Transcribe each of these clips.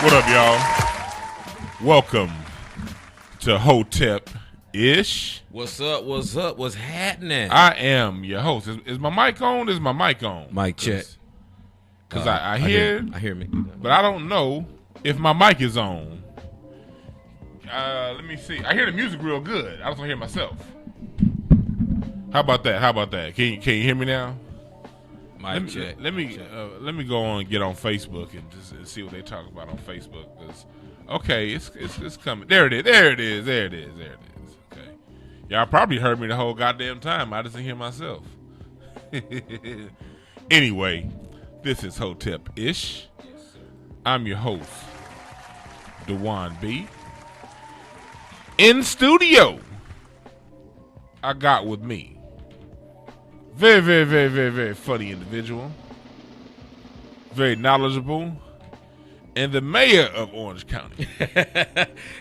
What up, y'all? Welcome to Hotep-ish. What's up? What's up? What's happening? I am your host. Is my mic on? Is my mic on? Mic check. Because I hear me. but I don't know if my mic is on. Let me see. I hear the music real good. I just don't hear myself. How about that? Can you hear me now? Mic check. Let me go on and get on Facebook and just see what they talk about on Facebook. Okay, it's coming. There it is. Okay, y'all probably heard me the whole goddamn time. I just didn't hear myself. Anyway, this is Hotep-ish. I'm your host, Dewan B. In studio, I got with me very, very, very, very, very funny individual, very knowledgeable, and the mayor of Orange County.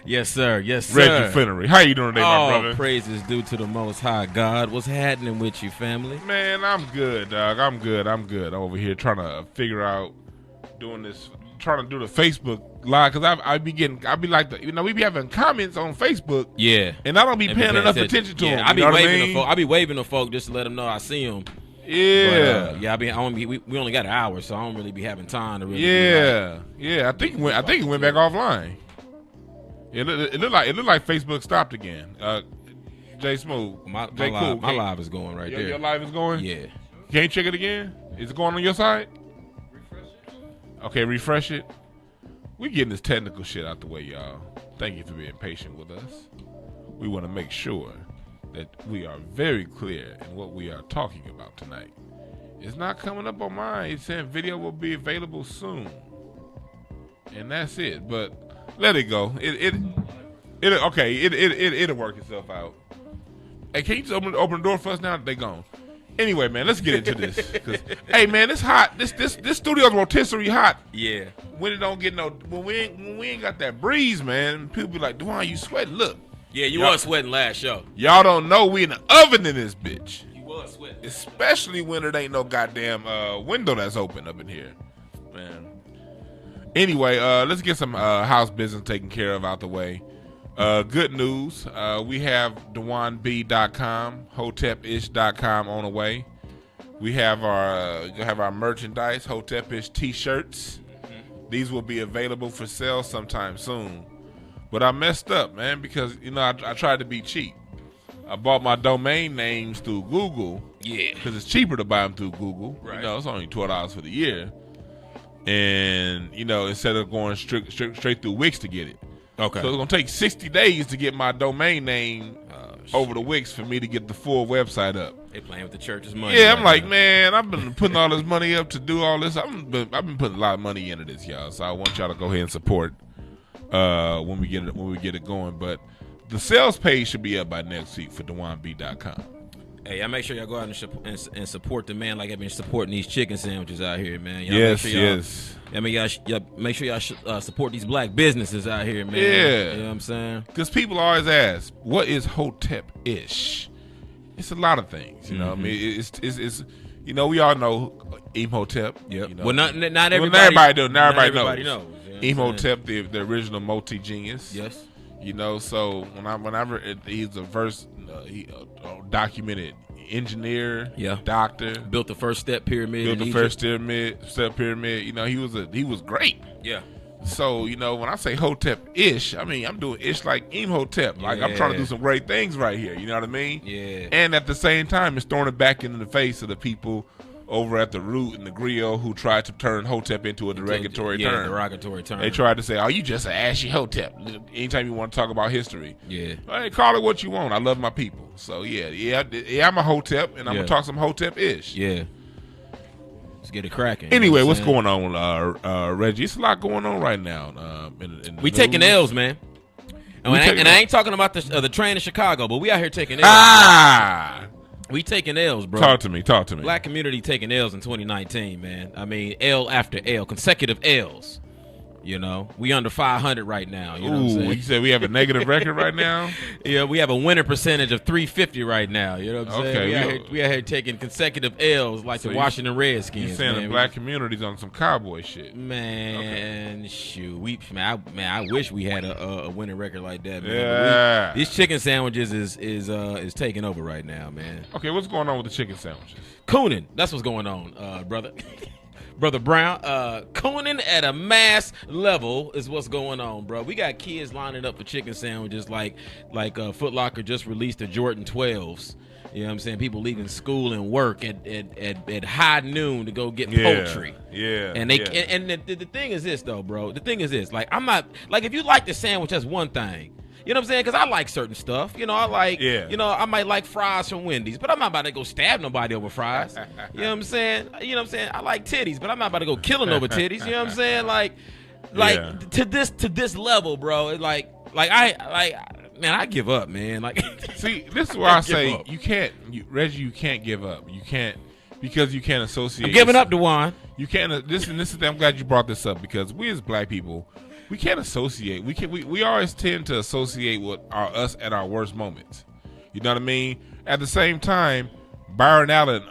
Yes, sir. Yes, sir. Reggie Flenory. How you doing today, my brother? All praises due to the Most High God. What's happening with you, family? Man, I'm good, dog. I'm good. I'm over here trying to figure out trying to do the Facebook live, because I be like, we be having comments on Facebook. Yeah. And I don't be paying enough attention to them. I be waving the folk. I be waving the folk just to let them know I see them. Yeah. But, we only got an hour, so I don't really be having time to really. Yeah. I think it went back offline. It looked like Facebook stopped again. Jay Smooth. My live is going right there. Your live is going? Yeah. Can't check it again? Is it going on your side? Okay, refresh it. We getting this technical shit out the way, y'all. Thank you for being patient with us. We want to make sure that we are very clear in what we are talking about tonight. It's not coming up on mine. It's saying video will be available soon, and that's it. But let it go. It'll work itself out. Hey, can you just open the door for us now? They gone. Anyway, man, let's get into this. Hey, man, it's hot. This studio's rotisserie hot. Yeah. When it don't get when we ain't got that breeze, man, people be like, "Duane, you sweating?" Look. Yeah, you was sweating last show. Y'all don't know we in the oven in this bitch. You was sweating. Especially when it ain't no goddamn window that's open up in here, man. Anyway, let's get some house business taken care of out the way. Good news. We have DewanB.com, Hotep-ish.com on the way. We have our merchandise, Hotep-ish t-shirts. Mm-hmm. These will be available for sale sometime soon. But I messed up, man, because I tried to be cheap. I bought my domain names through Google. Yeah. Because it's cheaper to buy them through Google. Right. It's only $12 for the year. And instead of going straight through Wix to get it. Okay. So it's going to take 60 days to get my domain name over the Wix for me to get the full website up. They playing with the church's money. Yeah, I'm like, man, I've been putting all this money up to do all this. I've been putting a lot of money into this, y'all. So I want y'all to go ahead and support when we get it going. But the sales page should be up by next week for DewanB.com. Hey, I make sure y'all go out and support the man like I've been supporting these chicken sandwiches out here, man. Y'all Yes. I mean, y'all make sure y'all support these black businesses out here, man. Yeah. You know what I'm saying? Because people always ask, what is Hotep-ish? It's a lot of things, you know. I mean, it's we all know Imhotep. Yep. Well, not everybody. Well, everybody knows. Everybody knows. Imhotep, the original multi-genius. Yes. So whenever he's documented engineer, doctor, built the first step pyramid. Step pyramid. He was great. Yeah. So when I say Hotep-ish, I mean I'm doing ish like Imhotep. Like I'm trying to do some great things right here. You know what I mean? Yeah. And at the same time, it's throwing it back into the face of the people over at the Root and the Griot who tried to turn Hotep into a derogatory term. Derogatory term. They tried to say, "Oh, you just an ashy Hotep." Anytime you want to talk about history, hey, call it what you want. I love my people, so yeah, I'm a Hotep, and I'm gonna talk some Hotep-ish. Yeah, let's get it cracking. Anyway, what's going on with Reggie? It's a lot going on right now. In we taking L's, man. I ain't talking about the train in Chicago, but we out here taking L's. We taking L's, bro. Talk to me. Black community taking L's in 2019, man. I mean, L after L, consecutive L's. You know, we under 500 right now. You know what I'm saying? You said we have a negative record right now? Yeah, we have a winning percentage of 350 right now. You know what I'm saying? We out here taking consecutive L's like the Washington Redskins. You saying the black community's on some cowboy shit? Man, shoot, I wish we had a winning record like that. Man. Yeah, these chicken sandwiches is taking over right now, man. Okay, what's going on with the chicken sandwiches? Cooning, that's what's going on, brother. Brother Brown, cooning at a mass level is what's going on, bro. We got kids lining up for chicken sandwiches like Foot Locker just released the Jordan 12s. You know what I'm saying? People leaving school and work at high noon to go get poultry. Yeah. And the thing is this though, bro. The thing is this. Like, I'm not like, if you like the sandwich, that's one thing. You know what I'm saying? Because I like certain stuff. You know, I might like fries from Wendy's, but I'm not about to go stab nobody over fries. You know what I'm saying? I like titties, but I'm not about to go killing over titties. You know what I'm saying? To this level, bro. I give up, man. Like, see, this is where I say Reggie, you can't give up. You can't, because you can't associate. I'm giving up, DeJuan. You can't. I'm glad you brought this up, because we as black people, we can't associate. We always tend to associate with us at our worst moments. You know what I mean? At the same time, Byron Allen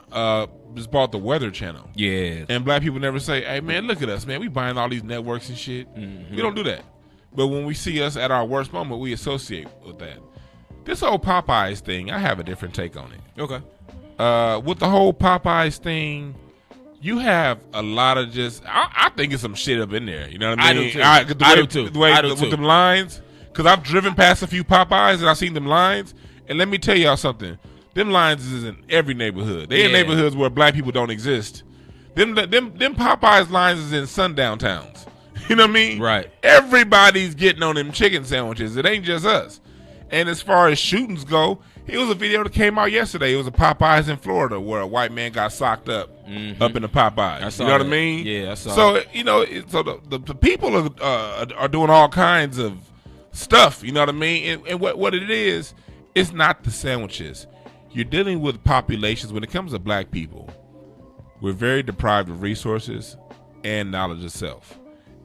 just bought the Weather Channel. Yeah. And black people never say, "Hey man, look at us, man. We buying all these networks and shit." Mm-hmm. We don't do that. But when we see us at our worst moment, we associate with that. This whole Popeyes thing, I have a different take on it. Okay. With the whole Popeyes thing, you have a lot of I think it's some shit up in there. You know what I mean? I do too. With them lines, because I've driven past a few Popeyes and I've seen them lines. And let me tell y'all something. Them lines is in every neighborhood. They in neighborhoods where black people don't exist. Them Popeyes lines is in sundown towns. You know what I mean? Right. Everybody's getting on them chicken sandwiches. It ain't just us. And as far as shootings go, it was a video that came out yesterday. It was a Popeyes in Florida where a white man got socked up up in the Popeyes. You know what I mean? Yeah, I saw so, you know, the people are doing all kinds of stuff. You know what I mean? And what it is, it's not the sandwiches. You're dealing with populations. When it comes to black people, we're very deprived of resources and knowledge of self.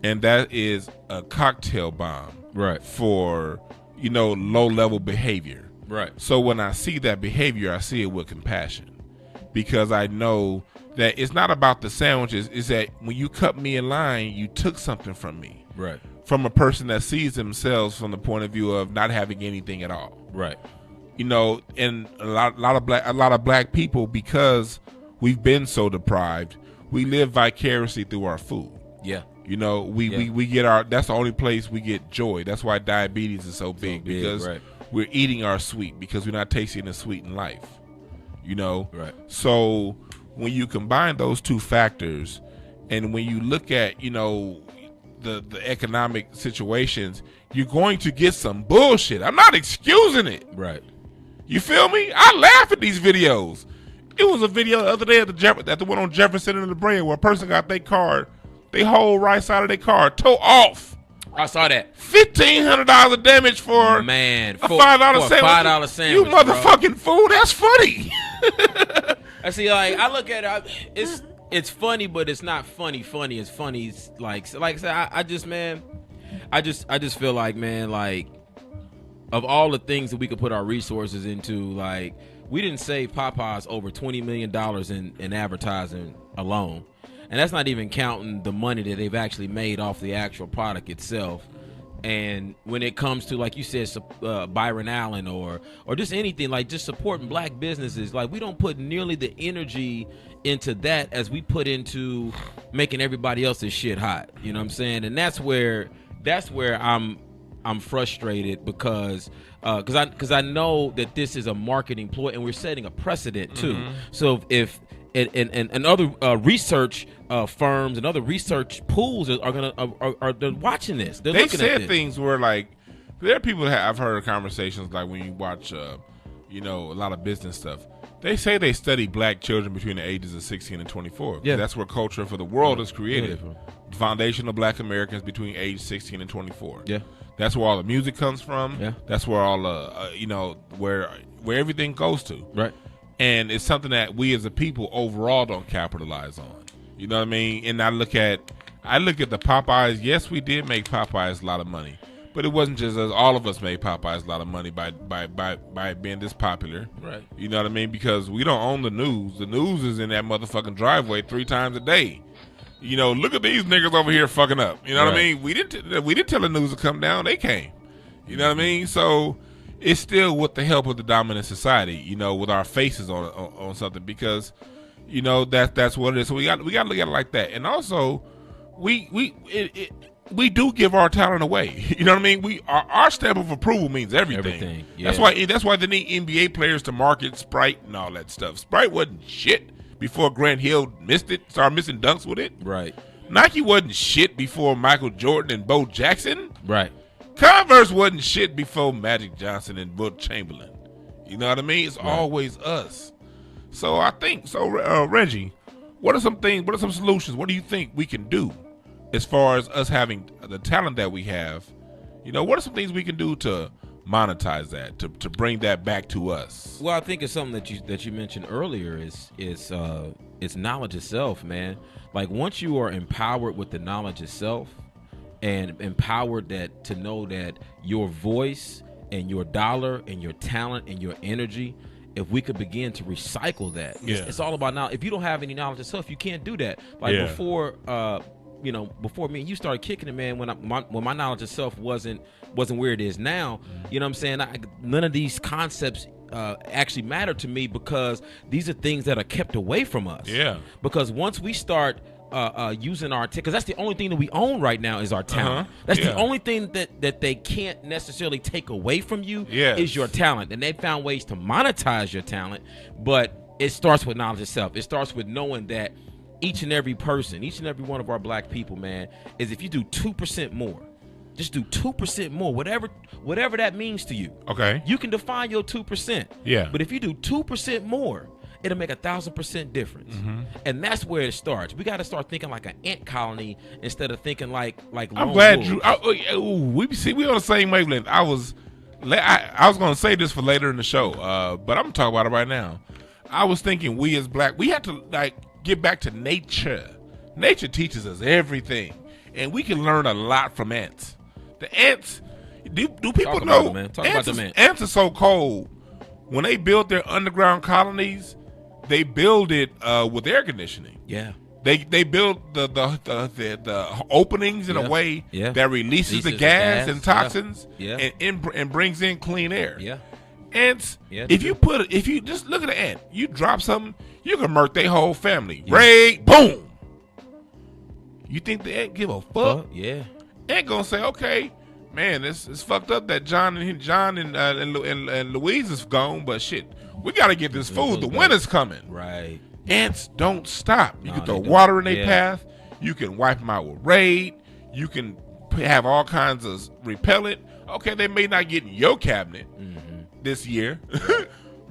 And that is a cocktail bomb for, you know, low-level behavior. Right. So when I see that behavior, I see it with compassion, because I know that it's not about the sandwiches. It's that when you cut me in line, you took something from me. Right. From a person that sees themselves from the point of view of not having anything at all. Right. You know, and a lot of black people, because we've been so deprived, we live vicariously through our food. Yeah. You know, we get that's the only place we get joy. That's why diabetes is so big, because we're eating our sweet, because we're not tasting the sweet in life. You know? Right. So when you combine those two factors, and when you look at, you know, the economic situations, you're going to get some bullshit. I'm not excusing it. Right. You feel me? I laugh at these videos. It was a video the other day at the one on Jefferson and La Brea where a person got their car, they whole right side of their car towed off. I saw that. $1,500 of damage for a $5 sandwich. $5 sandwich. You motherfucking fool. That's funny. I see. Like, I look at it. It's funny, but it's not funny. It's funny. Like I said, I just feel like, man, like, of all the things that we could put our resources into, like, we didn't save Popeyes over $20 million in advertising alone. And that's not even counting the money that they've actually made off the actual product itself. And when it comes to, like you said, Byron Allen or just anything, like just supporting black businesses, like, we don't put nearly the energy into that as we put into making everybody else's shit hot. You know what I'm saying? And that's where I'm frustrated, because I know that this is a marketing ploy, and we're setting a precedent too. Mm-hmm. So if and other research firms and other research pools are they're watching this. They're looking at this. Things where, like, there are people that I've heard conversations, like when you watch you know, a lot of business stuff. They say they study black children between the ages of 16 and 24. Yeah, that's where culture for the world is created. The foundation of black Americans between age 16 and 24. Yeah. That's where all the music comes from. Yeah. That's where all you know, where everything goes to. Right. And it's something that we as a people overall don't capitalize on. You know what I mean? And I look at I look at the Popeyes. Yes, we did make Popeyes a lot of money, but it wasn't just us. All of us made Popeyes a lot of money by being this popular. Right. You know what I mean? Because we don't own the news. The news is in that motherfucking driveway 3 times a day. You know, look at these niggas over here fucking up. You know what I mean? We didn't tell the news to come down. They came. You know what I mean? So it's still with the help of the dominant society. You know, with our faces on something, because you know that's what it is. So we got to look at it like that. And also, we do give our talent away. You know what I mean? Our stamp of approval means everything. Yeah. That's why they need NBA players to market Sprite and all that stuff. Sprite wasn't shit before Grant Hill started missing dunks with it. Right. Nike wasn't shit before Michael Jordan and Bo Jackson. Right. Converse wasn't shit before Magic Johnson and Wilt Chamberlain. You know what I mean? It's always us. So I think Reggie, what are some solutions? What do you think we can do as far as us having the talent that we have? You know, what are some things we can do to monetize that, to bring that back to us? Well, I think it's something that you mentioned earlier is knowledge itself, man. Like, once you are empowered with the knowledge itself, and empowered to know that your voice and your dollar and your talent and your energy, if we could begin to recycle that, it's all about now. If you don't have any knowledge yourself, you can't do that. Like before me and you started kicking it, man, when my knowledge itself wasn't where it is now, you know what I'm saying? None of these concepts actually matter to me, because these are things that are kept away from us. Yeah. Because once we start using our because that's the only thing that we own right now is our talent. That's the only thing that they can't necessarily take away from you is your talent. And they found ways to monetize your talent, but it starts with knowledge itself. It starts with knowing that each and every person, each and every one of our black people, man, is if you do 2% more, just do 2% more, whatever that means to you. Okay. You can define your 2%. Yeah. But if you do 2% more, it'll make 1,000% difference. And that's where it starts. We got to start thinking like an ant colony instead of thinking like I'm glad Drew. We on the same wavelength. I was going to say this for later in the show, but I'm going to talk about it right now. I was thinking we as black, we have to get back to nature. Nature teaches us everything, and we can learn a lot from ants. The ants, do people know? Talk about them ants. Ants are so cold. When they build their underground colonies, they build it with air conditioning. Yeah. They build the openings in a way that releases the gas and toxins and brings in clean air. Yeah. Ants, if you just look at an ant, you drop something, you can murk their whole family. Ray, boom. You think the ant give a fuck? Yeah. Ant gonna say, okay, man, it's fucked up that John and Louise is gone, but shit, we gotta get this food. The winter's coming. Right. Ants don't stop. You can throw water in their path. You can wipe them out with Raid. You can have all kinds of repellent. Okay, they may not get in your cabinet this year,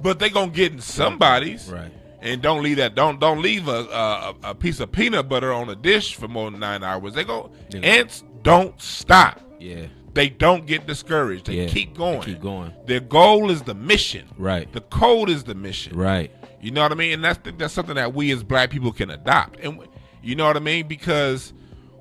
but they gonna get in somebody's. Right. And don't leave that. Don't leave a piece of peanut butter on a dish for more than 9 hours. Ants don't stop. Yeah. They don't get discouraged. They keep going. They keep going. Their goal is the mission. Right. The code is the mission. Right. You know what I mean? And that's something that we as black people can adopt. And you know what I mean? Because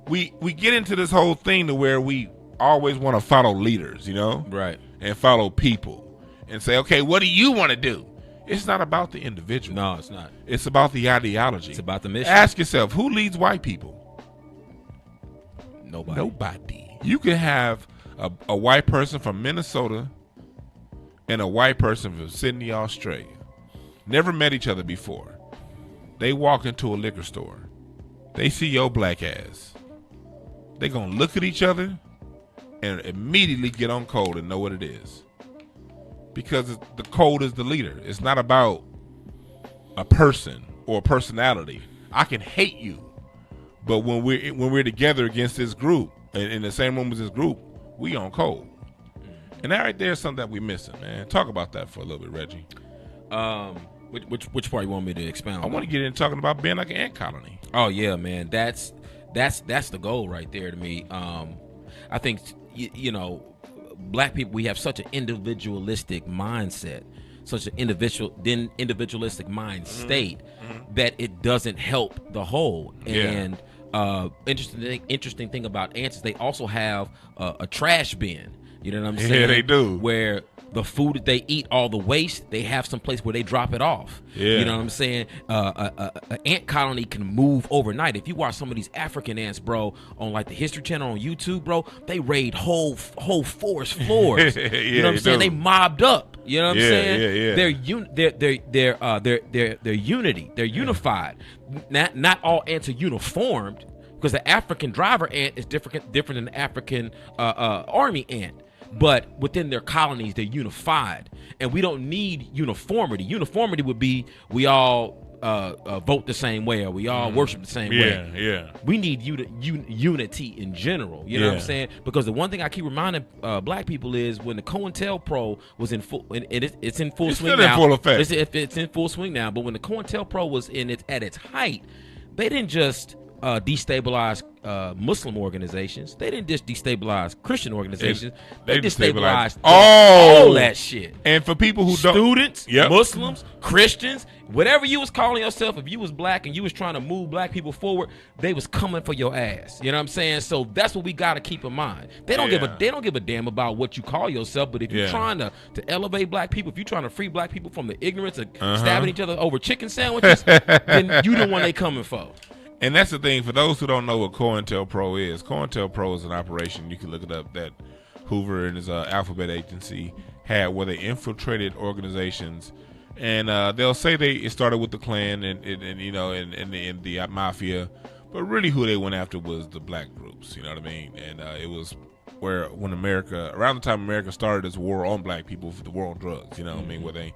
we get into this whole thing to where we always want to follow leaders, you know? Right. And follow people and say, okay, what do you want to do? It's not about the individual. No, it's not. It's about the ideology. It's about the mission. Ask yourself, who leads white people? Nobody. You can have a white person from Minnesota and a white person from Sydney, Australia. Never met each other before. They walk into a liquor store. They see your black ass. They gonna look at each other and immediately get on code and know what it is. Because the code is the leader. It's not about a person or a personality. I can hate you, but when we're together against this group and in the same room as this group, we on code. And that right there is something that we're missing, man. Talk about that for a little bit, Reggie. Which part you want me to expound on? I want to get into talking about being like an ant colony. Oh yeah, man. That's the goal right there to me. I think you know, black people, we have such an individualistic mindset, such an individualistic mind state that it doesn't help the whole. And Interesting thing about ants is they also have a trash bin. You know what I'm saying? Yeah, they do. Where the food that they eat, all the waste, they have some place where they drop it off. Yeah. You know what I'm saying? An ant colony can move overnight. If you watch some of these African ants, bro, on like the History Channel on YouTube, bro, they raid whole forest floors. Yeah, you know what I'm saying? They mobbed up. You know what I'm saying? Yeah. They're unity. They're unified. Not all ants are uniformed, because the African driver ant is different than the African army ant. But within their colonies, they're unified, and we don't need uniformity. Uniformity would be we all vote the same way, or we all worship the same way. Yeah. We need unity in general. You know what I'm saying? Because the one thing I keep reminding black people is when the COINTELPRO was in full, and it's in full swing still now. in full effect. It's in full swing now. But when the COINTELPRO was at its height, they didn't just destabilize Muslim organizations. They didn't just destabilize Christian organizations. They destabilized all that shit. And for people who students, don't, Muslims, Christians, whatever you was calling yourself, if you was black and you was trying to move black people forward, they was coming for your ass. You know what I'm saying? So that's what we got to keep in mind. They don't give a damn about what you call yourself. But if you're trying to elevate black people, if you're trying to free black people from the ignorance of stabbing each other over chicken sandwiches, then you the one they coming for. And that's the thing, for those who don't know what COINTELPRO is, COINTELPRO is an operation, you can look it up, that Hoover and his Alphabet agency had, where they infiltrated organizations. And they'll say it started with the Klan and the mafia, but really who they went after was the black groups, you know what I mean? And it was around the time America started this war on black people, for the war on drugs, you know what I mean, where they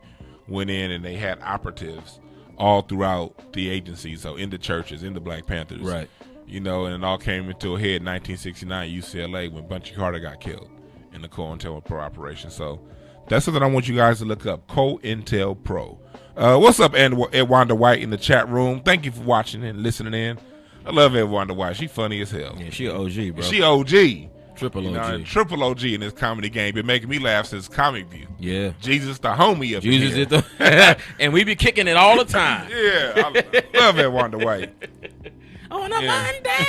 went in and they had operatives all throughout the agency, so in the churches, in the Black Panthers, right? You know, and it all came into a head in 1969 UCLA when Bunchy Carter got killed in the COINTELPRO operation. So that's something I want you guys to look up, COINTELPRO. What's up, Edwanda White in the chat room? Thank you for watching and listening in. I love Edwanda White. She funny as hell. Yeah, she an OG, bro. She OG. Triple OG. Triple OG in this comedy game. Been making me laugh since Comic View. Yeah. Jesus the homie of Jesus is the and we be kicking it all the time. Yeah. I love that Wanda White. On a Monday.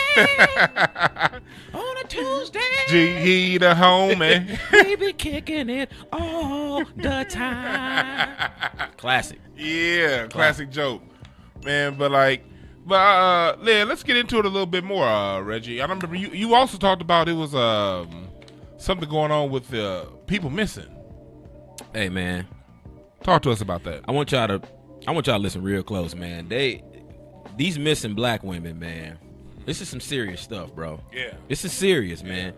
On a Tuesday. G the homie. We be kicking it all the time. Classic. Yeah, classic joke. Man, but let's get into it a little bit more, Reggie. I remember you also talked about it was something going on with people missing. Hey, man, talk to us about that. I want y'all to listen real close, man. These missing black women, man. This is some serious stuff, bro. Yeah, this is serious, man.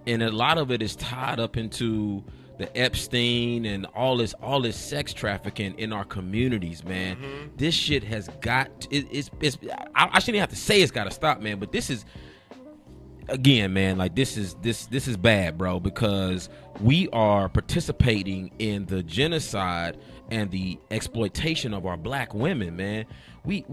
And a lot of it is tied up into the Epstein and all this sex trafficking in our communities, man. Mm-hmm. This shit has got I shouldn't have to say it's got to stop, man, but this is, again, man, like this is bad, bro, because we are participating in the genocide and the exploitation of our black women, man. We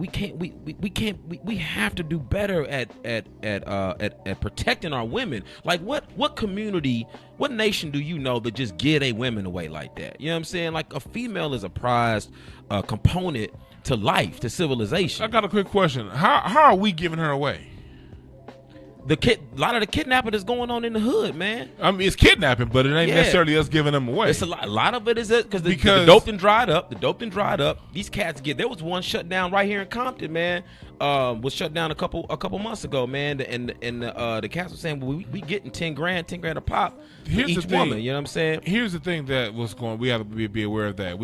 have to do better at protecting our women. Like what community, what nation do you know that just give their women away like that? You know what I'm saying? Like, a female is a prized component to life, to civilization. I got a quick question. How are we giving her away? A lot of the kidnapping is going on in the hood, man. I mean, it's kidnapping, but it ain't necessarily us giving them away. It's a lot of it is it because the dope done dried up. The dope done dried up. These cats there was one shut down right here in Compton, man. Was shut down a couple months ago, man. And the cats were saying, well, we getting $10,000 a pop for each woman. You know what I'm saying? Here's the thing that was going. We have to be aware of that.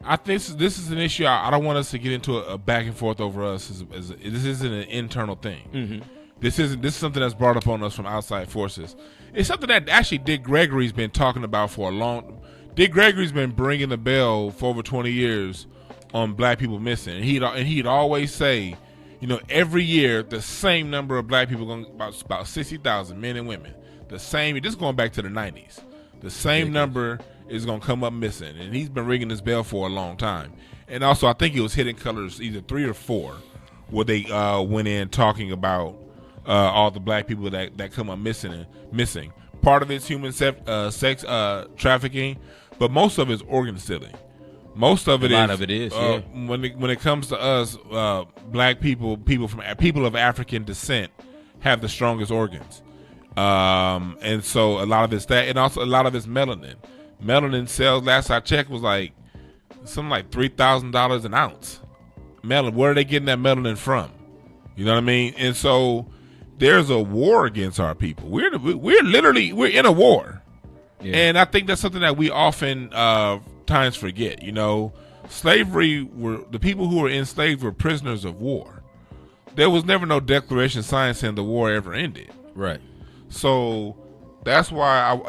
I think this is an issue. I don't want us to get into a back and forth over us. This isn't an internal thing. Mm-hmm. This is something that's brought up on us from outside forces. It's something that actually Dick Gregory's been talking about for a long. Dick Gregory's been bringing the bell for over 20 years on black people missing. And he'd always say, you know, every year the same number of black people, about 60,000 men and women. The same. This is going back to the 90s. The same number is going to come up missing, and he's been ringing this bell for a long time. And also, I think it was Hidden Colors, either 3 or 4, where they went in talking about all the black people that come up missing. Part of it's human sex trafficking, but most of it's organ stealing. Most of it a lot of it is. Yeah. When it comes to us, black people of African descent have the strongest organs, and so a lot of it's that, and also a lot of it's melanin. Melanin sales, last I checked, was like something like $3,000 an ounce. Melanin. Where are they getting that melanin from? You know what I mean? And so there's a war against our people. We're in a war, and I think that's something that we often times forget. You know, slavery the people who were enslaved were prisoners of war. There was never no declaration signed saying the war ever ended. Right. So that's why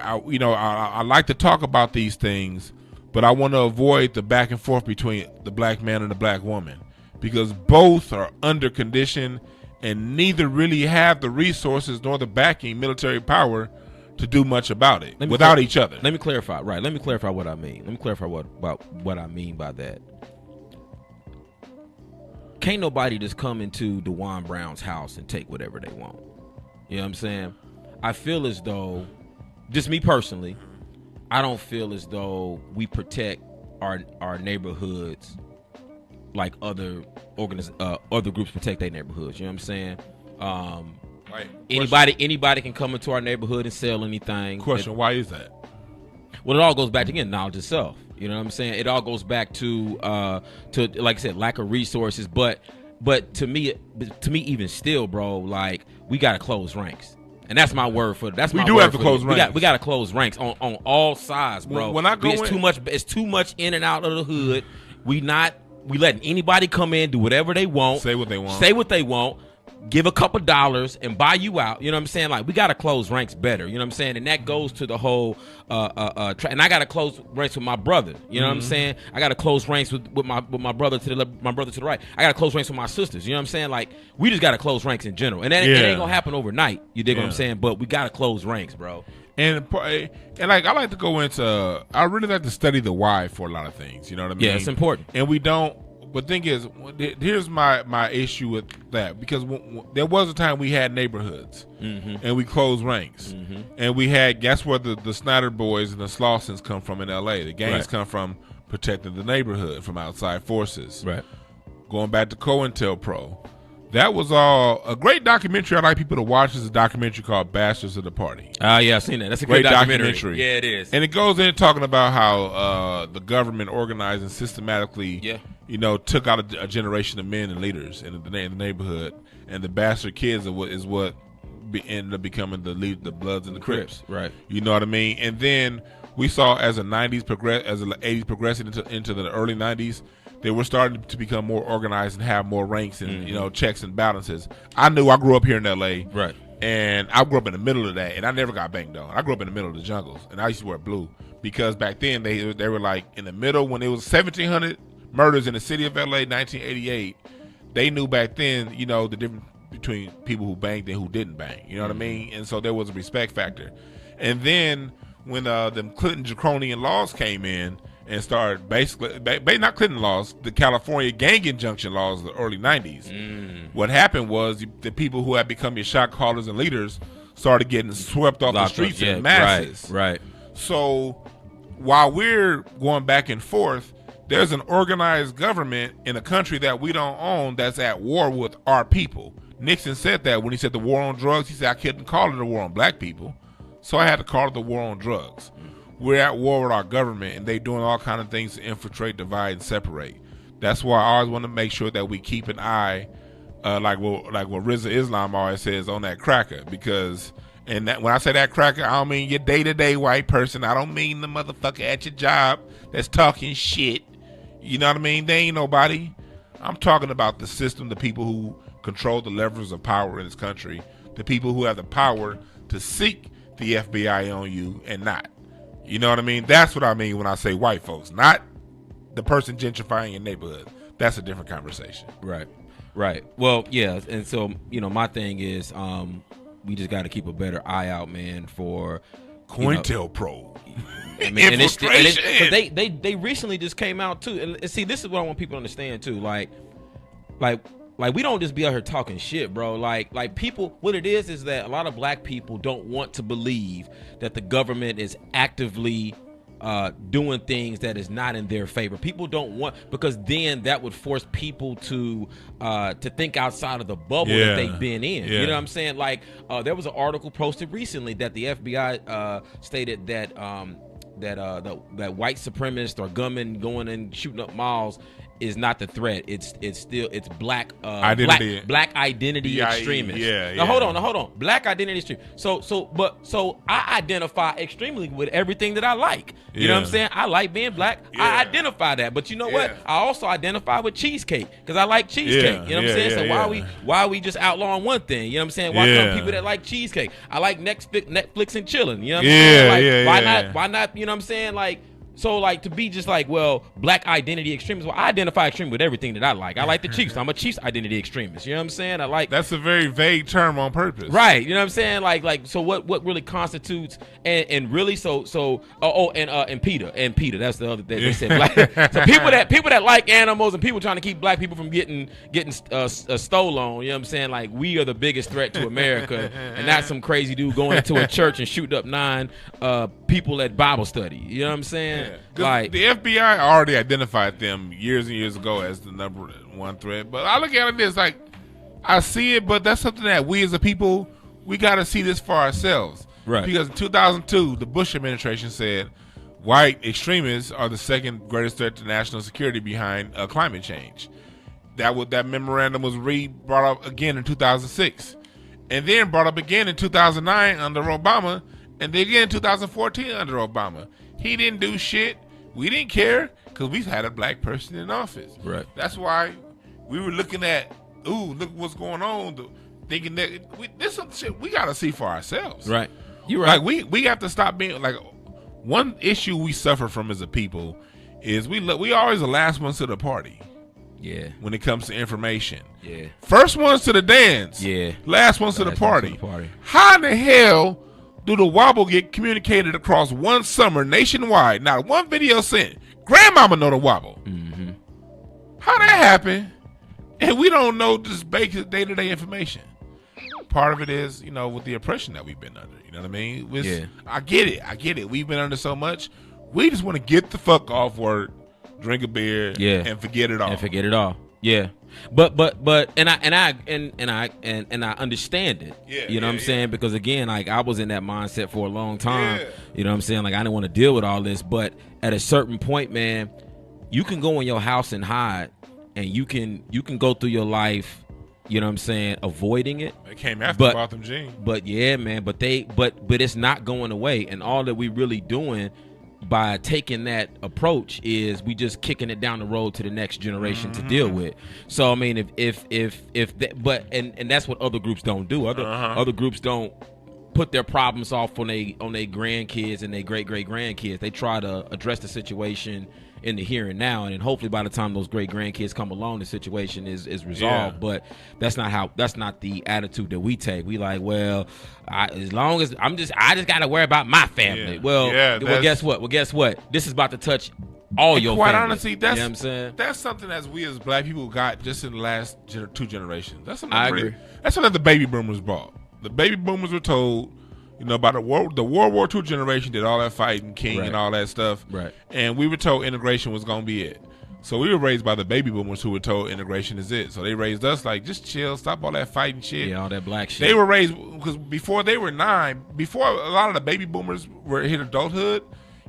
I like to talk about these things, but I want to avoid the back and forth between the black man and the black woman, because both are under condition and neither really have the resources nor the backing military power to do much about it without each other. Let me clarify. Right. Let me clarify what I mean. Let me clarify what I mean by that. Can't nobody just come into DeJuan Brown's house and take whatever they want. You know what I'm saying? I feel as though, just me personally, I don't feel as though we protect our neighborhoods like other groups protect their neighborhoods. You know what I'm saying? Right. Anybody can come into our neighborhood and sell anything. Question: why is that? Well, it all goes back to, again, knowledge itself. You know what I'm saying? It all goes back to like I said, lack of resources. But to me even still, bro, like, we gotta close ranks. And that's my word for it. We do have to close ranks. We gotta close ranks on all sides, bro. When I go it's too much in and out of the hood. We letting anybody come in, do whatever they want, say what they want, give a couple dollars and buy you out. You know what I'm saying? Like, we got to close ranks better. You know what I'm saying? And that goes to the whole and I got to close ranks with my brother. You know what I'm saying? I got to close ranks with my brother to the left, my brother to the right. I got to close ranks with my sisters. You know what I'm saying? Like, we just got to close ranks in general. And it ain't going to happen overnight. You dig what I'm saying? But we got to close ranks, bro. And like, I like to go into, I really like to study the why for a lot of things. You know what I mean? Yeah, it's important. And we don't. But thing is, here's my issue with that, because there was a time we had neighborhoods, and we closed ranks, and we had, guess where the Snyder boys and the Slausons come from in L.A. The gangs come from protecting the neighborhood from outside forces. Right. Going back to COINTELPRO, that was all a great documentary. I'd like people to watch. Is a documentary called Bastards of the Party. Yeah, I've seen that. That's a great documentary. Yeah, it is. And it goes in talking about how the government organized and systematically, took out a generation of men and leaders in the neighborhood, and the bastard kids is what ended up becoming the Bloods and the Crips. Right. You know what I mean? And then we saw as the 80s progressing into the early 90s, they were starting to become more organized and have more ranks and checks and balances. I grew up here in L.A. Right. And I grew up in the middle of that, and I never got banged on. I grew up in the middle of the jungles, and I used to wear blue because back then they were like in the middle when it was 1,700 murders in the city of L.A. 1988. They knew back then, the difference between people who banged and who didn't bang. You know what I mean? And so there was a respect factor. And then when them Clinton draconian laws came in and started basically, not Clinton laws, the California gang injunction laws of the early 90s. What happened was the people who had become your shot callers and leaders started getting swept off the streets in masses. Right. So while we're going back and forth, there's an organized government in a country that we don't own that's at war with our people. Nixon said that when he said the war on drugs. He said, I couldn't call it a war on black people, so I had to call it the war on drugs. We're at war with our government, and they doing all kind of things to infiltrate, divide, and separate. That's why I always want to make sure that we keep an eye, like what Rizza Islam always says, on that cracker. Because, and that, when I say that cracker, I don't mean your day-to-day white person. I don't mean the motherfucker at your job that's talking shit. You know what I mean? They ain't nobody. I'm talking about the system, the people who control the levers of power in this country, the people who have the power to seek the FBI on you and not. You know what I mean? That's what I mean when I say white folks, not the person gentrifying your neighborhood. That's a different conversation. Right. Well, yeah, and so, my thing is, we just got to keep a better eye out, man, for COINTELPRO. I mean, and they recently just came out too, and see, this is what I want people to understand too. Like we don't just be out here talking shit, bro. Like people, what it is that a lot of black people don't want to believe that the government is actively doing things that is not in their favor. People don't want, because then that would force people to think outside of the bubble that they've been in. You know what I'm saying? Like there was an article posted recently that the FBI stated that that white supremacists or gunmen going and shooting up malls is not the threat. It's black identity. Black identity extremists. Now hold on. Black identity extremists. So I identify extremely with everything that I like. You know what I'm saying? I like being black. I identify that. But you know what? I also identify with cheesecake because I like cheesecake. You know what I'm saying? So why are we just outlawing one thing? You know what I'm saying? Why come people that like cheesecake? I like Netflix and chilling. You know what I'm saying? Like, why not? You know what I'm saying? Like. So, like, to be just like, well, black identity extremists. Well, I identify extreme with everything that I like. I like the Chiefs. I'm a Chiefs identity extremist. You know what I'm saying? I like. That's a very vague term on purpose. Right. You know what I'm saying? Like, so what really constitutes and really and PETA. That's the other thing they said. Black. So people that like animals and people trying to keep black people from getting stolen. You know what I'm saying? Like, we are the biggest threat to America, and not some crazy dude going into a church and shooting up 9 people at Bible study. You know what I'm saying? Like the FBI already identified them years and years ago as the number one threat. But I look at it as like, I see it, but that's something that we as a people, we got to see this for ourselves. Right. Because in 2002, the Bush administration said white extremists are the second greatest threat to national security behind climate change. That memorandum was brought up again in 2006, and then brought up again in 2009 under Obama, and then again in 2014 under Obama. He didn't do shit. We didn't care because we had a black person in office. Right. That's why we were looking at, look what's going on, thinking that this some shit we got to see for ourselves. Right. You're right. Like we have to stop being like, one issue we suffer from as a people is we always the last ones to the party. Yeah. When it comes to information. Yeah. First ones to the dance. Yeah. Last ones to the party. How in the hell do the wobble get communicated across one summer nationwide? Not one video sent. Grandmama know the wobble. Mm-hmm. How that happen? And we don't know just basic day-to-day information. Part of it is, with the oppression that we've been under. You know what I mean? I get it. We've been under so much. We just want to get the fuck off work, drink a beer, and forget it all. Yeah. But I understand it. You know what I'm saying? Because again, like I was in that mindset for a long time. You know what I'm saying? Like I didn't want to deal with all this, but at a certain point, man, you can go in your house and hide, and you can go through your life, you know what I'm saying, avoiding it. They came after about them jeans. But yeah, man, but it's not going away, and all that we really doing by taking that approach is we just kicking it down the road to the next generation to deal with. So I mean, if that, but and that's what other groups don't do. Other groups don't put their problems off on their grandkids and their great grandkids. They try to address the situation in the here and now, and then hopefully by the time those great grandkids come along, the situation is resolved. But that's not the attitude that we take. We like, well, as long as I just gotta worry about my family. Well, guess what? This is about to touch all your quite family. Honestly, that's, you know what I'm saying? That's something that we as black people got just in the last 2 generations. That's something I agree. That's something that the baby boomers bought. The baby boomers were told, about the World War II generation did all that fighting, King and all that stuff. Right. And we were told integration was going to be it. So we were raised by the baby boomers who were told integration is it. So they raised us like, just chill, stop all that fighting shit. Yeah, all that black shit. They were raised, because before they were 9, before a lot of the baby boomers were hit adulthood,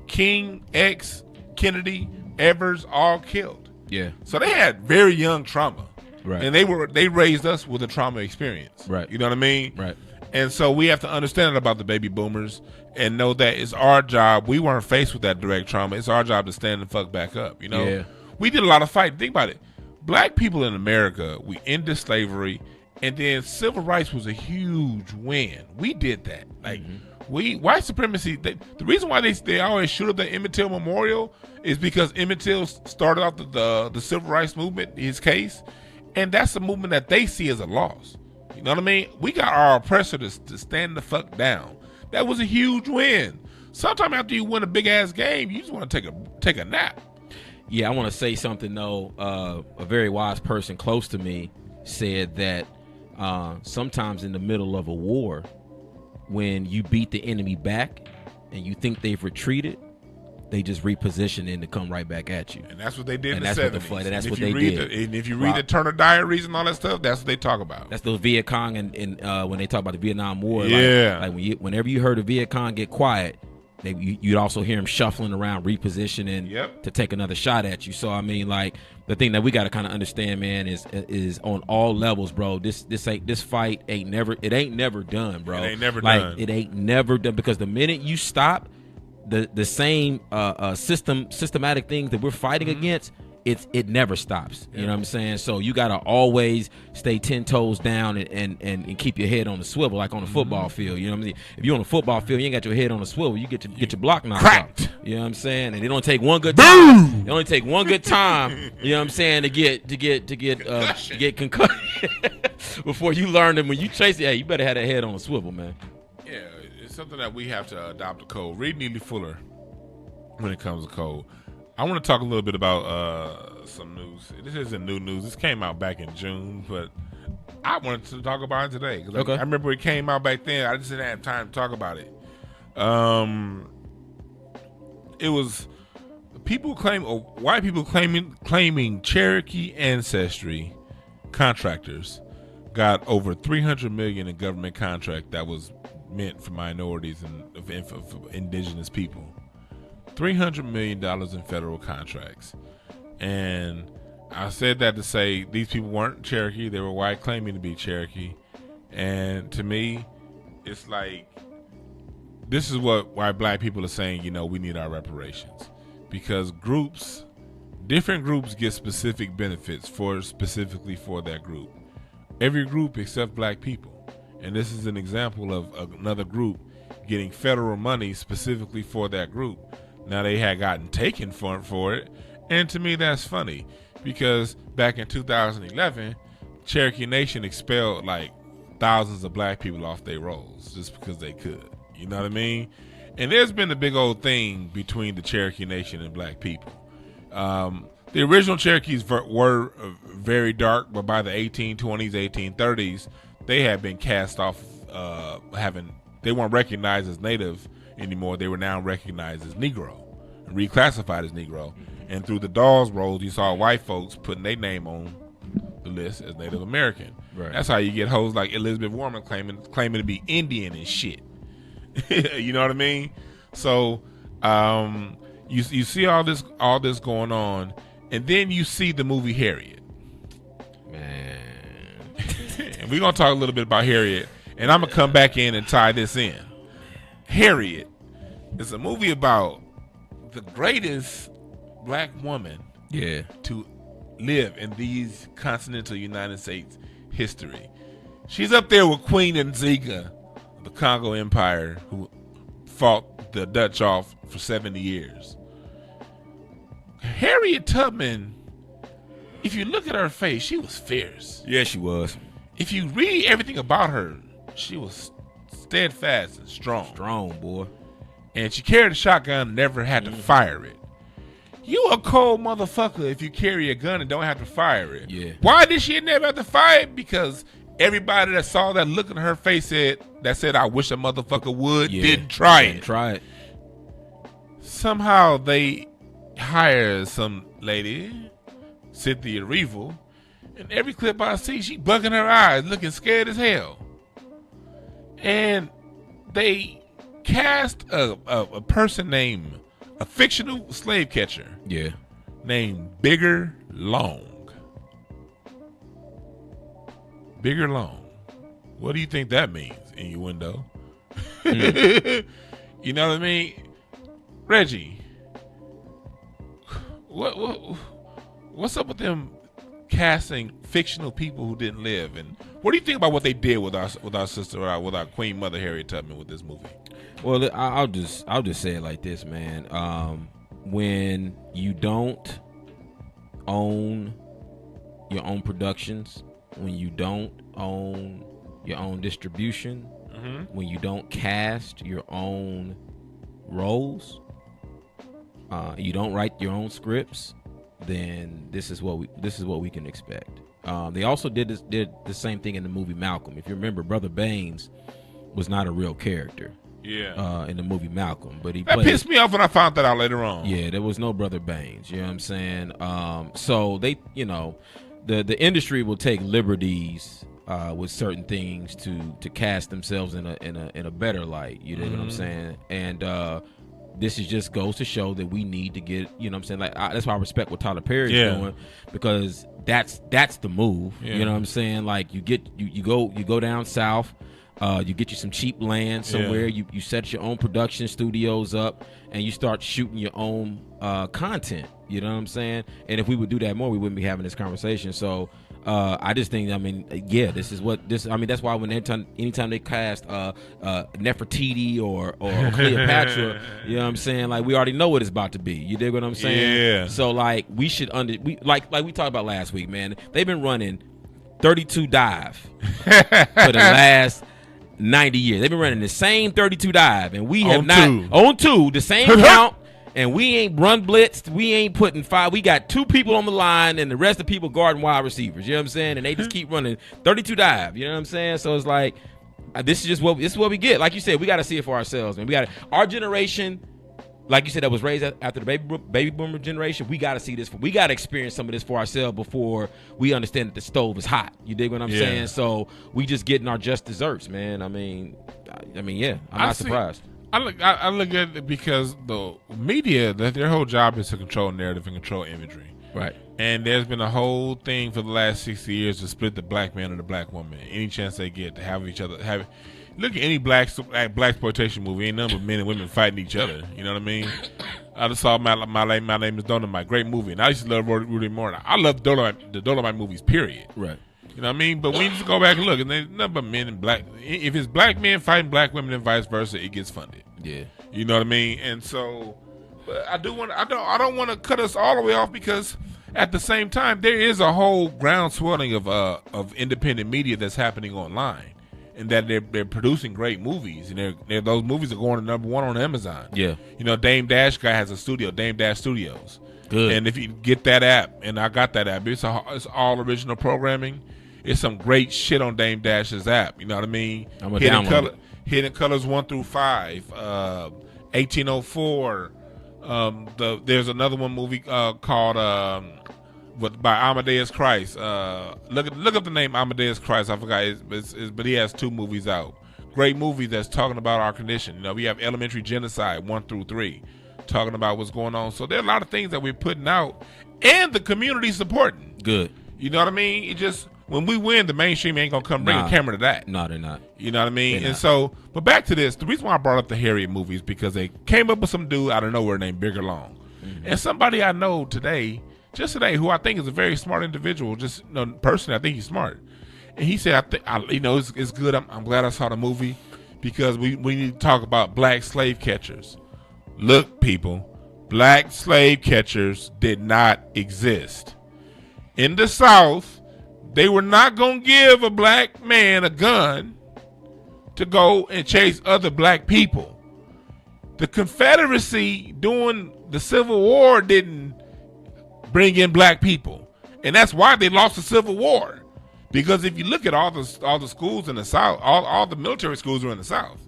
King, X, Kennedy, Evers, all killed. Yeah. So they had very young trauma. Right. And they raised us with a trauma experience. Right. You know what I mean? Right. And so we have to understand about the baby boomers and know that it's our job. We weren't faced with that direct trauma. It's our job to stand the fuck back up. Yeah. We did a lot of fighting. Think about it. Black people in America, we ended slavery, and then civil rights was a huge win. We did that. Like white supremacy. The reason why they always shoot up the Emmett Till Memorial is because Emmett Till started off the civil rights movement. His case, and that's a movement that they see as a loss. You know what I mean? We got our oppressor to stand the fuck down. That was a huge win. Sometime after you win a big ass game, you just want to take a nap. Yeah, I want to say something though. A very wise person close to me said that sometimes in the middle of a war, when you beat the enemy back and you think they've retreated, they just reposition it to come right back at you. And that's what they did in And the that's 70s. that's and what they did. And if you read the Turner Diaries and all that stuff, that's what they talk about. That's those Vietcong and when they talk about the Vietnam War. Yeah. Like whenever you heard a Vietcong get quiet, you'd also hear him shuffling around, repositioning to take another shot at you. So I mean, like, the thing that we got to kind of understand, man, is on all levels, bro. This fight ain't never done, bro. It ain't never like, done. It ain't never done, because the minute you stop the same systematic things that we're fighting against, it never stops. You know what I'm saying? So you gotta always stay 10 toes down and keep your head on the swivel, like on the football field. You know what I mean? If you're on the football field, you ain't got your head on the swivel, you get your block knocked Cracked. out. You know what I'm saying? And it only take one good time. It only take one good time. You know what I'm saying? To get concussion before you learn that when you chase it, hey, you better have that head on the swivel, man. Yeah, it's something that we have to adopt a code. Read Neely Fuller when it comes to code. I want to talk a little bit about some news. This isn't new news. This came out back in June, but I wanted to talk about it today. Cause I remember it came out back then. I just didn't have time to talk about it. It was white people claiming Cherokee ancestry contractors got over $300 million in government contract that was meant for minorities and for indigenous people. $300 million in federal contracts. And I said that to say these people weren't Cherokee. They were white claiming to be Cherokee. And to me, it's like, this is what white black people are saying, we need our reparations. Because different groups get specific benefits specifically for that group. Every group except black people. And this is an example of another group getting federal money specifically for that group. Now, they had gotten taken for it, and to me that's funny, because back in 2011, Cherokee Nation expelled like thousands of black people off their rolls just because they could. You know what I mean? And there's been a big old thing between the Cherokee Nation and black people. The original Cherokees were very dark, but by the 1820s, 1830s, they had been cast off, they weren't recognized as native anymore. They were now recognized as Negro and reclassified as Negro. And through the Dawes rolls, you saw white folks putting their name on the list as Native American. Right. That's how you get hoes like Elizabeth Warren claiming to be Indian and shit. You know what I mean? So you see all this going on, and then you see the movie Harriet. Man. And we're gonna talk a little bit about Harriet, and I'm gonna come back in and tie this in. Harriet is a movie about the greatest black woman to live in these continental United States history. She's up there with Queen Nzinga of the Congo Empire, who fought the Dutch off for 70 years. Harriet Tubman, if you look at her face, she was fierce. Yeah, she was. If you read everything about her, she was steadfast and strong. Strong, boy. And she carried a shotgun and never had to fire it. You a cold motherfucker if you carry a gun and don't have to fire it. Yeah. Why did she never have to fire it? Because everybody that saw that look in her face said, I wish a motherfucker would, didn't try it. Somehow they hired some lady, Cynthia Erivo, and every clip I see, she bugging her eyes, looking scared as hell. And they cast a person named, a fictional slave catcher. Yeah. Named Bigger Long. Bigger Long. What do you think that means, innuendo? You know what I mean? Reggie, what's up with them casting fictional people who didn't live, and what do you think about what they did with our sister, with our Queen Mother Harriet Tubman with this movie? Well, I'll just say it like this, man. When you don't own your own productions, when you don't own your own distribution, when you don't cast your own roles, you don't write your own scripts, then this is what we can expect. They also did the same thing in the movie Malcolm. If you remember, Brother Baines was not a real character. Yeah. In the movie Malcolm, but he that played. Pissed me off when I found that out later on. Yeah, there was no Brother Baines. You know what I'm saying? So they, the industry will take liberties with certain things to cast themselves in a better light. You know what I'm saying? And this is just goes to show that we need to get, you know what I'm saying? Like that's why I respect what Tyler Perry's doing, because that's the move. Yeah. You know what I'm saying? Like you go down south. You get you some cheap land somewhere. You set your own production studios up, and you start shooting your own content. You know what I'm saying? And if we would do that more, we wouldn't be having this conversation. So I just think, this is what this. That's why anytime they cast Nefertiti or Cleopatra, you know what I'm saying? Like we already know what it's about to be. You dig what I'm saying? Yeah. So like we should like we talked about last week, man. They've been running 32 dive for the last 90 years. They've been running the same 32 dive, and we have on two the same count, and we ain't run blitzed. We ain't putting 5. We got 2 people on the line, and the rest of the people guarding wide receivers. You know what I'm saying? And they just keep running 32 dive. You know what I'm saying? So it's like this is what we get. Like you said, we got to see it for ourselves, man. Our generation. Like you said, that was raised after the baby boomer generation. We got to see this. We got to experience some of this for ourselves before we understand that the stove is hot. You dig what I'm saying? So we just getting our just desserts, man. Yeah. I'm not surprised. I look at it because the media, that their whole job is to control narrative and control imagery. Right. And there's been a whole thing for the last 60 years to split the black man and the black woman. Any chance they get to have each other look at any black exploitation movie. Ain't nothing but men and women fighting each other. You know what I mean? I just saw my name is Dolomite. Great movie. And I used to love Rudy Moore. I love the Dolomite movies. Period. Right. You know what I mean? But we just go back and look, and there's nothing but men and black. If it's black men fighting black women and vice versa, it gets funded. Yeah. You know what I mean? And so, but I don't want to cut us all the way off, because at the same time there is a whole groundswelling of independent media that's happening online. And that they're producing great movies, and those movies are going to #1 on Amazon. Yeah, Dame Dash guy has a studio, Dame Dash Studios. Good. And if you get that app, and I got that app, it's all original programming. It's some great shit on Dame Dash's app. You know what I mean? I'm gonna download it. Hidden Colors 1 through 5, 1804. There's another one movie called. By Amadeus Christ. Look up the name Amadeus Christ. I forgot, but he has 2 movies out. Great movies that's talking about our condition. We have Elementary Genocide 1 through 3, talking about what's going on. So there are a lot of things that we're putting out, and the community supporting. Good. You know what I mean? It just, when we win, the mainstream ain't gonna come bring a camera to that. No, they're not. You know what I mean? And so, but back to this. The reason why I brought up the Harriet movies, because they came up with some dude out of nowhere named Bigger Long, and somebody I know just today, who I think is a very smart individual. Just personally, I think he's smart. And he said, it's good. I'm glad I saw the movie, because we need to talk about black slave catchers. Look, people, black slave catchers did not exist. In the South, they were not going to give a black man a gun to go and chase other black people. The Confederacy during the Civil War didn't bring in black people, and that's why they lost the Civil War. Because if you look at all the schools in the South, all the military schools were in the South.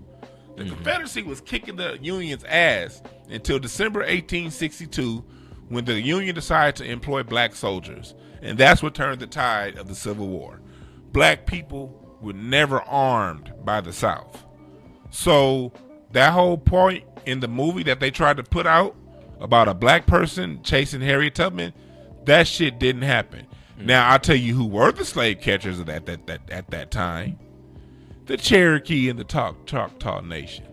The Confederacy was kicking the Union's ass until December 1862, when the Union decided to employ black soldiers, and that's what turned the tide of the Civil War. Black people were never armed by the South. So that whole point in the movie that they tried to put out about a black person chasing Harriet Tubman, that shit didn't happen. Now, I'll tell you who were the slave catchers at that time. The Cherokee and the Choctaw Nation.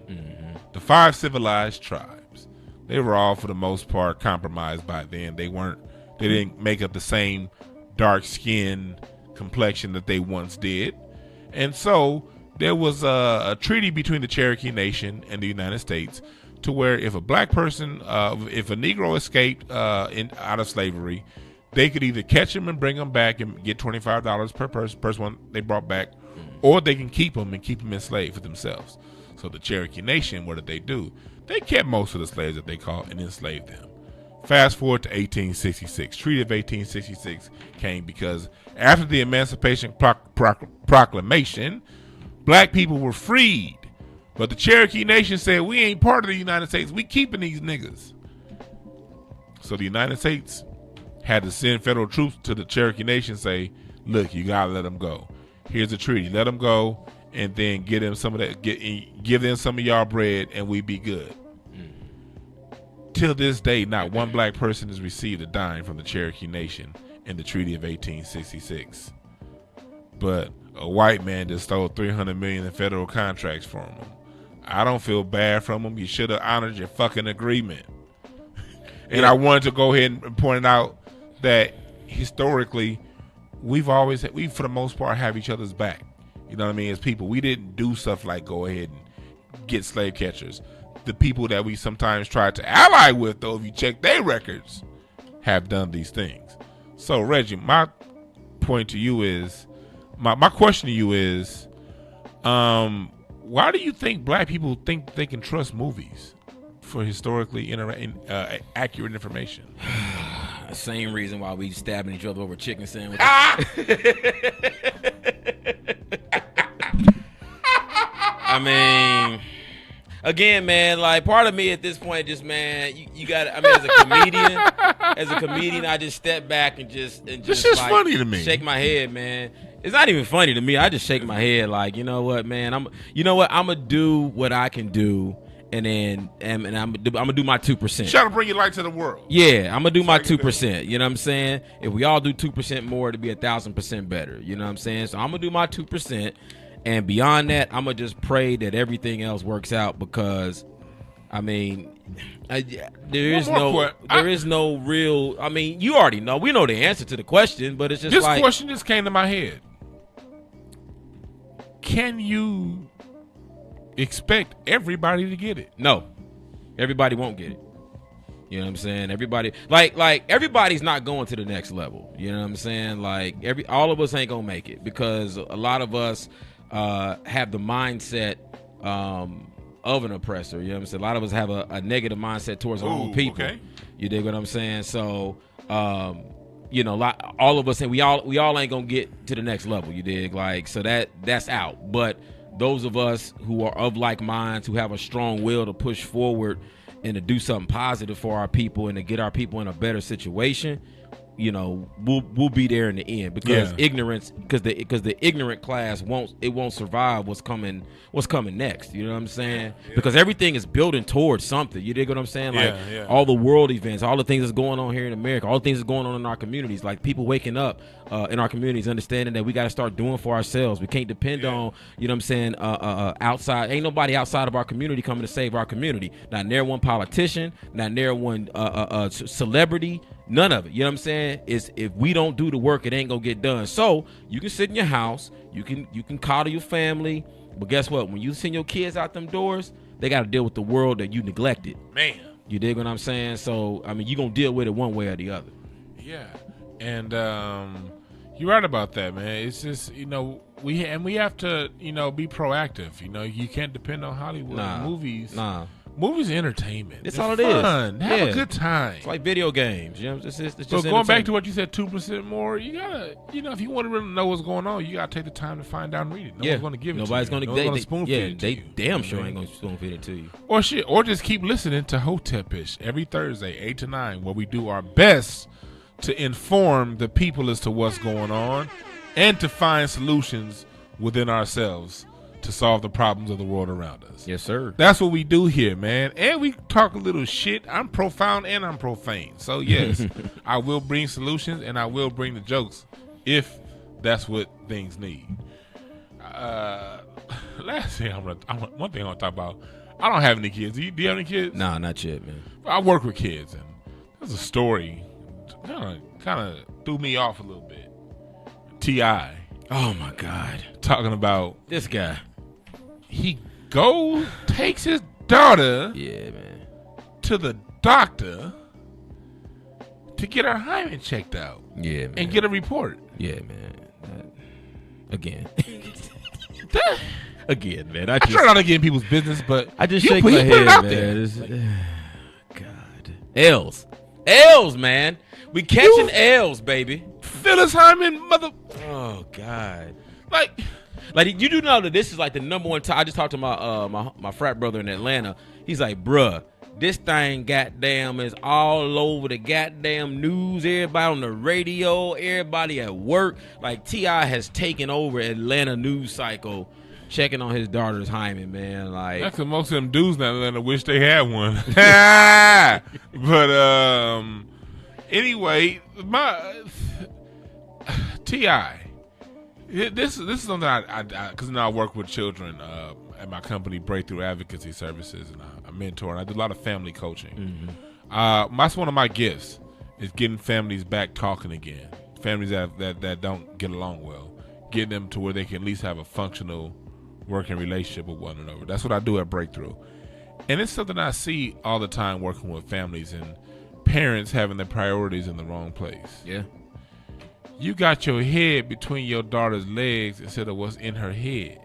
The 5 civilized tribes. They were all, for the most part, compromised by then. They didn't make up the same dark skin complexion that they once did. And so there was a treaty between the Cherokee Nation and the United States, to where if a black person, if a Negro escaped out of slavery, they could either catch him and bring him back and get $25 per person one they brought back, or they can keep him and keep him enslaved for themselves. So the Cherokee Nation, what did they do? They kept most of the slaves that they caught and enslaved them. Fast forward to 1866. Treaty of 1866 came because after the Emancipation Proclamation, black people were freed But the Cherokee Nation said, we ain't part of the United States. We keeping these niggas. So the United States had to send federal troops to the Cherokee Nation, say, look, you got to let them go. Here's a treaty. Let them go, and then give them some of that. Give them some of y'all bread, and we be good. Till this day, not one black person has received a dime from the Cherokee Nation in the Treaty of 1866. But a white man just stole $300 million in federal contracts from him. I don't feel bad from him. You should have honored your fucking agreement. And I wanted to go ahead and point out that historically, we for the most part have each other's back. You know what I mean? As people, we didn't do stuff like go ahead and get slave catchers. The people that we sometimes try to ally with, though, if you check their records, have done these things. So, Reggie, my point to you is, my question to you is, why do you think black people think they can trust movies for historically accurate information? Same reason why we stabbing each other over chicken sandwiches. I mean, again, man, like part of me at this point, just man, you got. I mean, as a comedian, I just step back and just this is like, funny to me. Shake my head, man. It's not even funny to me. I just shake my head, like, you know what, man. I'm gonna do what I can do. And then, and I'm gonna do my 2%. Try to bring your light to the world. Yeah, I'm gonna do my 2%. You know what I'm saying? If we all do 2% more, it'll be 1,000% better. You know what I'm saying? So I'm gonna do my 2%, and beyond that, I'm gonna just pray that everything else works out. Because, I mean, there is no real. I mean, you already know. We know the answer to the question, but it's just this question just came to my head. Can you expect everybody to get it? No, everybody won't get it. You know what I'm saying? Everybody, like everybody's not going to the next level. You know what I'm saying? Like all of us ain't gonna make it, because a lot of us have the mindset of an oppressor. You know what I'm saying? A lot of us have a negative mindset towards our own people. Okay. You dig what I'm saying? So, you know, all of us, and we all ain't gonna get to the next level. You dig? Like, so that's out. But those of us who are of like minds, who have a strong will to push forward and to do something positive for our people and to get our people in a better situation, you know, we'll be there in the end. Because ignorance, because the ignorant class won't survive what's coming next. You know what I'm saying? Yeah. Because everything is building towards something. You dig what I'm saying? Like all the world events, all the things that's going on here in America, all the things that's going on in our communities, like people waking up in our communities, understanding that we got to start doing for ourselves. We can't depend on, you know what I'm saying, outside. Ain't nobody outside of our community coming to save our community. Not near one politician, not near one celebrity. None of it. You know what I'm saying? Is if we don't do the work, it ain't gonna get done. So you can sit in your house, you can coddle your family, but guess what? When you send your kids out them doors, they got to deal with the world that you neglected. Man, you dig what I'm saying? So I mean, you gonna deal with it one way or the other. Yeah, and you're right about that, man. It's just, you know, we have to, you know, be proactive. You know, you can't depend on Hollywood movies. Movies are entertainment. It's all all it fun. Is. Have a good time. It's like video games. You know, it's just so going back to what you said, 2% more. You gotta, you know, if you want to really know what's going on, you gotta take the time to find out and read it. Nobody's gonna give it. Nobody's to you. Nobody's gonna spoon feed it to you. Damn sure ain't gonna spoon feed it to you. Or just keep listening to Hotepish every Thursday, 8 to 9, where we do our best to inform the people as to what's going on and to find solutions within ourselves to solve the problems of the world around us. Yes, sir. That's what we do here, man. And we talk a little shit. I'm profound and I'm profane. So, yes, I will bring solutions and I will bring the jokes if that's what things need. Last thing one thing I want to talk about, I don't have any kids. Do you have any kids? Nah, not yet, man. I work with kids, and there's a story kind of threw me off a little bit. T.I. Oh, my God. Talking about this guy. He takes his daughter to the doctor to get her hymen checked out. Yeah, man. And get a report. Yeah, man. Again. Again, man. I try not to get in people's business, but I just shake my head, man. God. L's, man. We catching L's, baby. Phyllis Hyman, mother. Oh, God. Like, Like, you do know that this is like the number one time. I just talked to my my frat brother in Atlanta. He's like, bruh, this thing goddamn is all over the goddamn news. Everybody on the radio, everybody at work. Like, T.I. has taken over Atlanta news cycle, checking on his daughter's hymen, man. Like, that's because most of them dudes in Atlanta wish they had one. But anyway, my T.I. This is something I because now I work with children at my company, Breakthrough Advocacy Services, and I mentor, and I do a lot of family coaching. That's one of my gifts, is getting families back talking again. Families that don't get along well, getting them to where they can at least have a functional working relationship with one another. That's what I do at Breakthrough, and it's something I see all the time working with families and parents having their priorities in the wrong place. yeah. You got your head between your daughter's legs instead of what's in her head.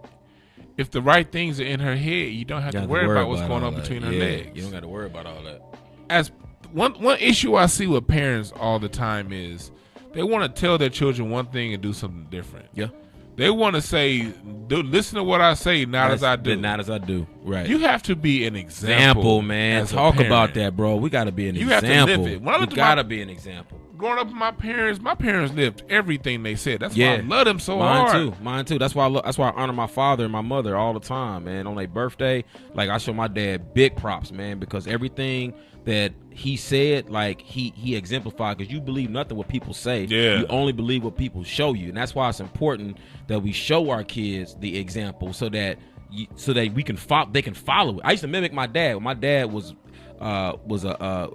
If the right things are in her head, you don't have to worry about what's going on between her legs. You don't got to worry about all that. As one issue I see with parents all the time is they want to tell their children one thing and do something different. Yeah. They want to say, listen to what I say, not as I do. Not as I do. Right. You have to be an example, man. Talk about that, bro. We got to be an example. You have to live it. We got to be an example. Growing up with my parents lived everything they said. That's why I love them so hard. Mine too. That's why I honor my father and my mother all the time, man. On their birthday, like, I show my dad big props, man, because everything that he said, like, he exemplified. Because you believe nothing what people say. Yeah. You only believe what people show you, and that's why it's important that we show our kids the example so that we can they can follow it. I used to mimic my dad. My dad was a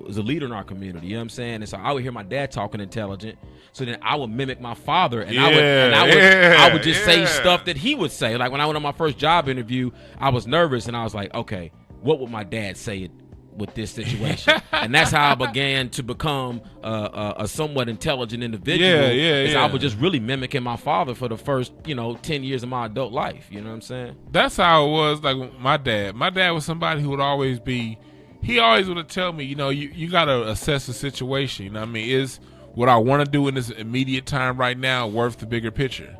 leader in our community, you know what I'm saying? And so I would hear my dad talking intelligent, so then I would mimic my father, and I would just say stuff that he would say. Like, when I went on my first job interview, I was nervous, and I was like, okay, what would my dad say with this situation? And that's how I began to become a somewhat intelligent individual. I was just really mimicking my father for the first 10 years of my adult life. You know what I'm saying? That's how it was. Like, with my dad was somebody who would always be, he always would tell me, you got to assess the situation. You know what I mean? Is what I want to do in this immediate time right now worth the bigger picture?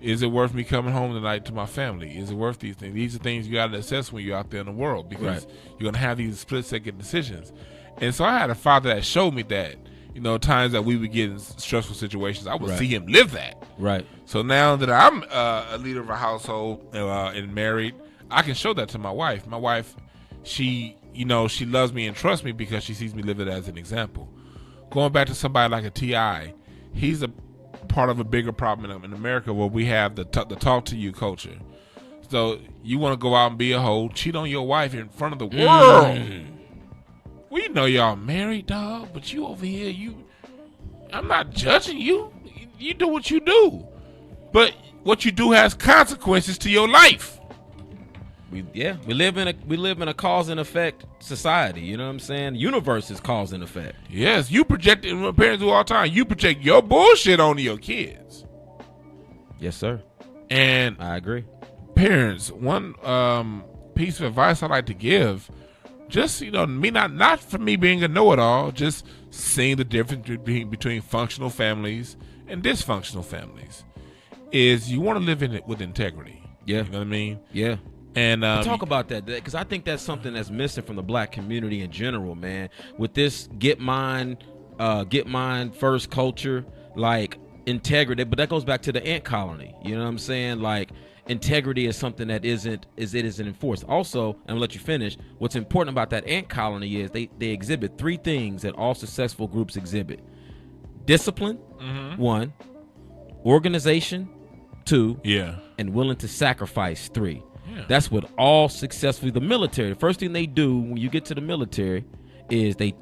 Is it worth me coming home tonight to my family? Is it worth these things? These are things you got to assess when you're out there in the world, because you're going to have these split-second decisions. And so I had a father that showed me that, times that we would get in stressful situations, I would see him live that. Right. So now that I'm a leader of a household and married, I can show that to my wife. My wife, she loves me and trusts me because she sees me live it as an example. Going back to somebody like a T.I., he's a part of a bigger problem in America, where we have the talk to you culture. So you want to go out and be a hoe, cheat on your wife in front of the world. We know y'all married, dog, but you over here, I'm not judging you. You do what you do, but what you do has consequences to your life. We live in a cause and effect society. You know what I'm saying? The universe is cause and effect. Yes, you project it. What parents do all the time. You project your bullshit onto your kids. Yes, sir. And I agree. Parents, one piece of advice I like to give, just not for me being a know-it-all, just seeing the difference between functional families and dysfunctional families, is you want to live in it with integrity. Yeah, you know what I mean? Yeah. And talk about that, because I think that's something that's missing from the black community in general, man. With this get mine first culture, like integrity, but that goes back to the ant colony. You know what I'm saying? Like, integrity is something that isn't enforced. Also, and I'll let you finish, what's important about that ant colony is they exhibit three things that all successful groups exhibit: discipline, one; organization, two; and willing to sacrifice, three. That's what all successfully, the military, the first thing they do when you get to the military is they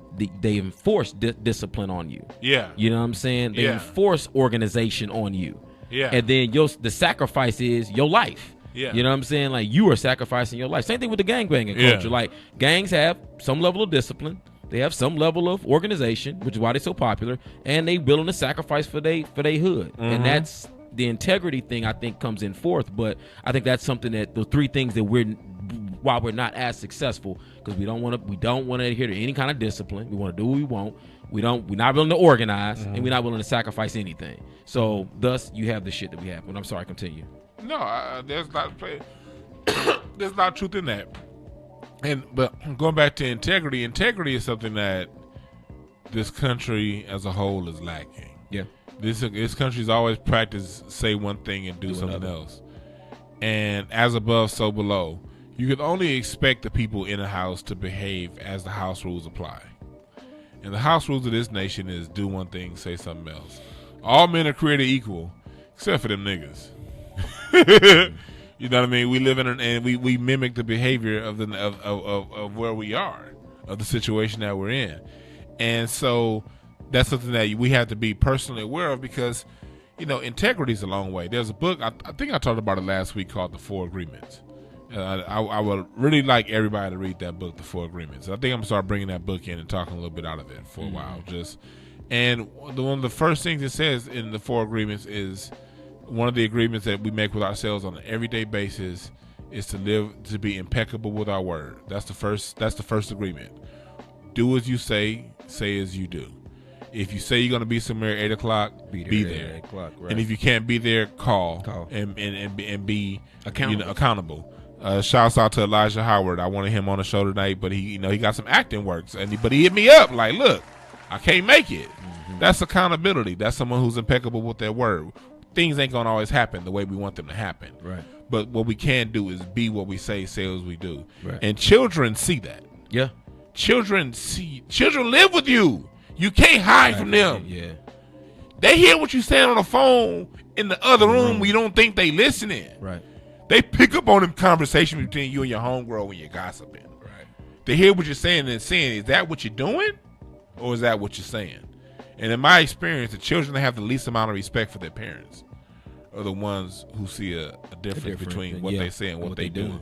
enforce discipline on you. Yeah. You know what I'm saying? They enforce organization on you. Yeah. And then the sacrifice is your life. Yeah. You know what I'm saying? Like, you are sacrificing your life. Same thing with the gangbanging culture. Like, gangs have some level of discipline. They have some level of organization, which is why they're so popular, and they willing to sacrifice for they hood. And that's the integrity thing, I think, comes in fourth. But I think that's something that the three things that why we're not as successful, because we don't want to adhere to any kind of discipline. We want to do what we want. We're not willing to organize, and we're not willing to sacrifice anything. So thus you have the shit that we have. But I'm sorry, continue. No, there's not there's not truth in that. But going back to integrity is something that this country as a whole is lacking. Yeah. This country's always practiced say one thing and do something else. And as above, so below. You can only expect the people in a house to behave as the house rules apply. And the house rules of this nation is do one thing, say something else. All men are created equal, except for them niggas. You know what I mean? We live in and we mimic the behavior of where we are, of the situation that we're in. And so that's something that we have to be personally aware of because, you know, integrity is a long way. There's a book, I think I talked about it last week, called The Four Agreements. I would really like everybody to read that book, The Four Agreements. I think I'm going to start bringing that book in and talking a little bit out of it for a while. And one of the first things it says in The Four Agreements is one of the agreements that we make with ourselves on an everyday basis is to be impeccable with our word. That's the first agreement. Do as you say as you do. If you say you're going to be somewhere at 8 o'clock, be there. 8 o'clock, right. And if you can't be there, call. And be accountable. Shouts out to Elijah Howard. I wanted him on the show tonight, but he got some acting works, but he hit me up like, look, I can't make it. Mm-hmm. That's accountability. That's someone who's impeccable with their word. Things ain't gonna always happen the way we want them to happen. Right. But what we can do is be what we say as we do. Right. And children see that. Yeah. Children live with you. You can't hide from them. Yeah. They hear what you saying on the phone in the other room where you don't think they listening. Right. They pick up on them conversations between you and your homegirl when you're gossiping. Right. They hear what you're saying and saying, is that what you're doing? Or is that what you're saying? And in my experience, the children that have the least amount of respect for their parents are the ones who see a difference between what they say and what they do.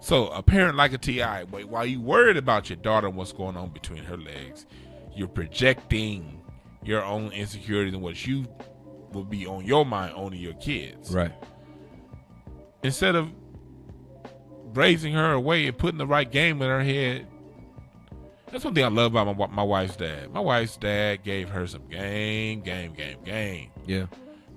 So a parent like a T.I., while you worried about your daughter and what's going on between her legs, you're projecting your own insecurities and what you will be on your mind onto your kids. Right. Instead of raising her away and putting the right game in her head. That's one thing I love about my wife's dad. My wife's dad gave her some game. Yeah.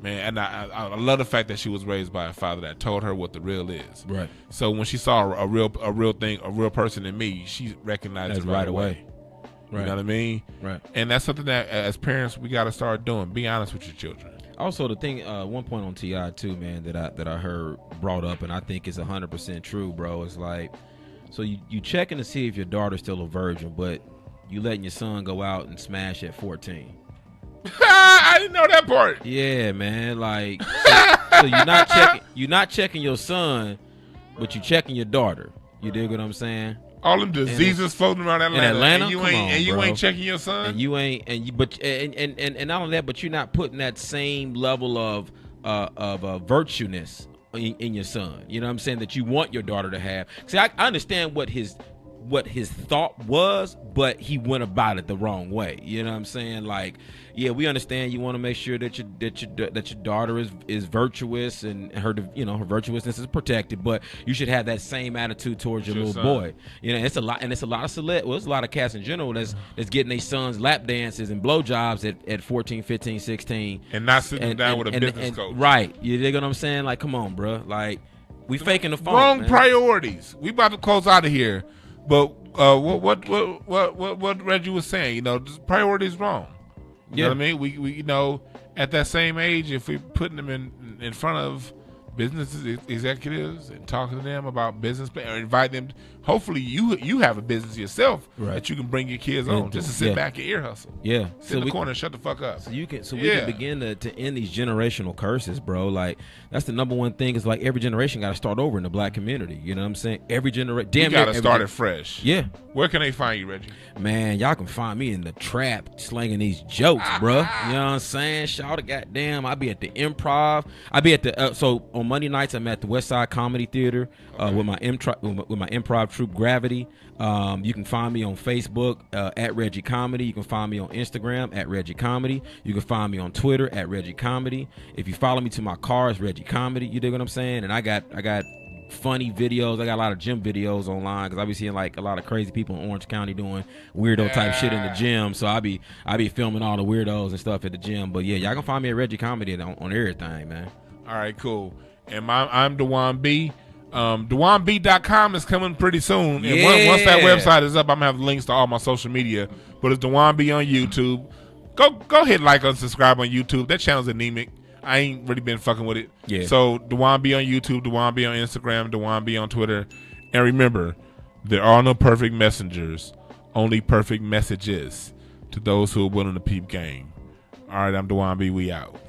Man, and I love the fact that she was raised by a father that told her what the real is. Right. So when she saw a real person in me, she recognized it right away. Right. You know what I mean? Right. And that's something that as parents we got to start doing. Be honest with your children. Also, the thing, one point on T.I. too, man, that I heard brought up, and I think is 100% true, bro. It's like, so you checking to see if your daughter's still a virgin, but you letting your son go out and smash at 14. I didn't know that part. Yeah, man. Like, so you're not checking your son, but you checking your daughter. You dig what I'm saying? All them diseases floating around Atlanta. And you ain't checking your son. And you ain't and not only that, but you're not putting that same level of virtueness in your son. You know what I'm saying, that you want your daughter to have. See, I understand what his thought was, but he went about it the wrong way. You know what I'm saying? Like, yeah, we understand you want to make sure that your daughter is virtuous and her virtuousness is protected, but you should have that same attitude towards your little boy. You know, it's a lot of cats in general that's getting their sons lap dances and blowjobs at 14, 15, 16 and not sitting down with a business coach. Right. You dig what I'm saying? Like, come on, bro. Like, we faking the phone. Wrong man. Priorities. We about to close out of here. But what Reggie was saying, you know, priorities wrong. You know what I mean? We at that same age, if we're putting them in front of business executives and talking to them about business, or invite them. Hopefully, you have a business yourself that you can bring your kids on, just to sit back and ear hustle. Yeah, sit in the corner and shut the fuck up. So we can begin to end these generational curses, bro. Like, that's the number one thing. Is like every generation got to start over in the black community. You know what I'm saying? Every generation, you got to start it fresh. Yeah. Where can they find you, Reggie? Man, y'all can find me in the trap slanging these jokes, bro. You know what I'm saying? Shout out, goddamn. I be at the Improv. I be at the so on Monday nights I'm at the West Side Comedy Theater with my improv troupe Gravity. You can find me on Facebook at Reggie Comedy. You can find me on Instagram at Reggie Comedy. You can find me on Twitter at Reggie Comedy. If you follow me to my car, it's Reggie Comedy. You dig what I'm saying? And I got funny videos. I got a lot of gym videos online because I be seeing like a lot of crazy people in Orange County doing weirdo type shit in the gym. So I be filming all the weirdos and stuff at the gym. But yeah, y'all can find me at Reggie Comedy on everything, man. All right, cool. And I'm Dewan B. DewanB.com is coming pretty soon. And once that website is up, I'm going to have links to all my social media. But it's Dewan B on YouTube. Go hit like and subscribe on YouTube. That channel's anemic. I ain't really been fucking with it. Yeah. So Dewan B on YouTube, Dewan B on Instagram, Dewan B on Twitter. And remember, there are no perfect messengers, only perfect messages to those who are willing to peep game. All right, I'm Dewan B. We out.